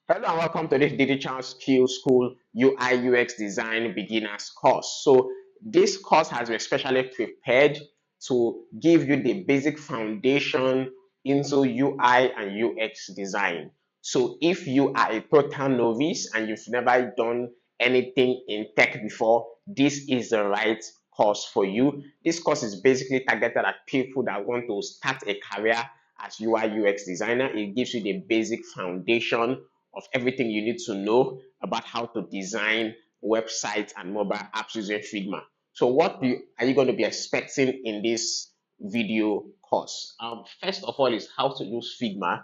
Hello and welcome to this Digital Skills School UI/UX Design Beginners course. So this course has been specially prepared to give you the basic foundation into UI and UX design. So if you are a total novice and you've never done anything in tech before, this is the right course for you. This course is basically targeted at people that want to start a career as UI/UX designer. It gives you the basic foundation of everything you need to know about how to design websites and mobile apps using Figma. So are you going to be expecting in this video course? First of all is how to use Figma.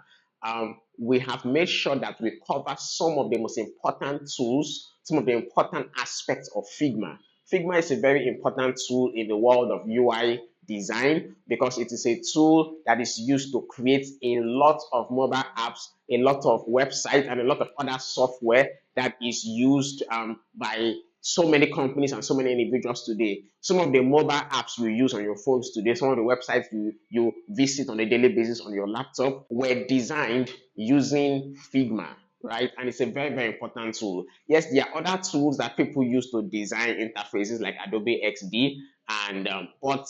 We have made sure that we cover some of the most important tools, some of the important aspects of Figma. Figma is a very important tool in the world of UI design because it is a tool that is used to create a lot of mobile apps, a lot of websites, and a lot of other software that is used by so many companies and so many individuals today. Some of the mobile apps you use on your phones today, some of the websites you visit on a daily basis on your laptop were designed using Figma, right? And it's a very, very important tool. Yes, there are other tools that people use to design interfaces like Adobe XD, but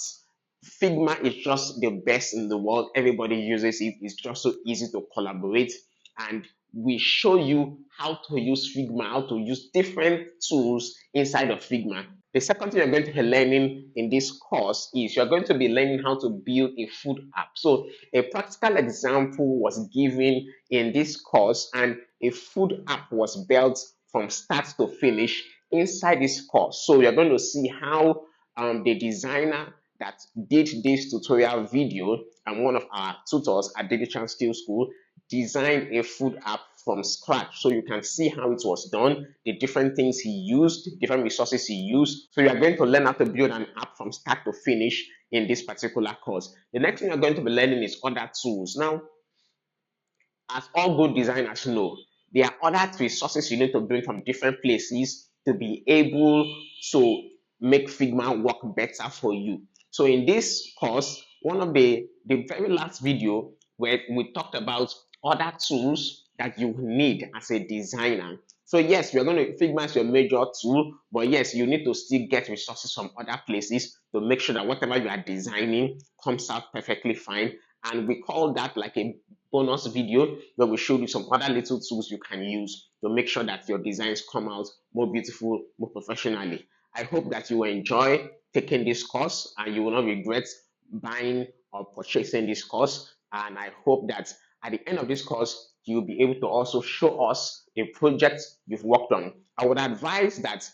Figma is just the best in the world. Everybody uses it. It's just so easy to collaborate. And we show you how to use Figma, how to use different tools inside of Figma. The second thing you're going to be learning in this course is you're going to be learning how to build a food app. So a practical example was given in this course, and a food app was built from start to finish inside this course. So you're going to see how the designer that did this tutorial video and one of our tutors at Digital Skills School designed a food app from scratch. So you can see how it was done, the different things he used, different resources he used. So you are going to learn how to build an app from start to finish in this particular course. The next thing you're going to be learning is other tools. Now, as all good designers know, there are other resources you need to bring from different places to be able to make Figma work better for you. So in this course, one of the very last video where we talked about other tools that you need as a designer. So yes, we're going to Figma is your major tool, but yes, you need to still get resources from other places to make sure that whatever you are designing comes out perfectly fine. And we call that like a bonus video where we show you some other little tools you can use to make sure that your designs come out more beautiful, more professionally. I hope that you will enjoy taking this course and you will not regret buying or purchasing this course. And I hope that at the end of this course, you'll be able to also show us a project you've worked on. I would advise that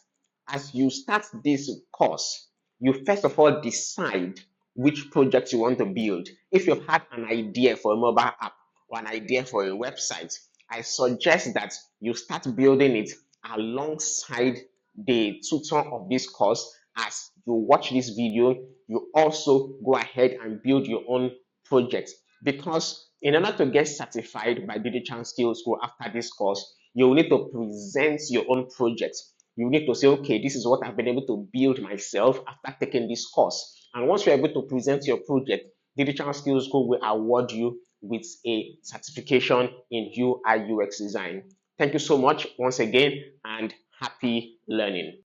as you start this course, you first of all decide which project you want to build. If you've had an idea for a mobile app or an idea for a website, I suggest that you start building it alongside the tutor of this course. As you watch this video, you also go ahead and build your own project, because in order to get certified by Digital Skills School after this course, you will need to present your own project. You need to say, okay, this is what I've been able to build myself after taking this course. And once you're able to present your project, Digital Skills School will award you with a certification in UI UX design. Thank you so much once again and happy learning.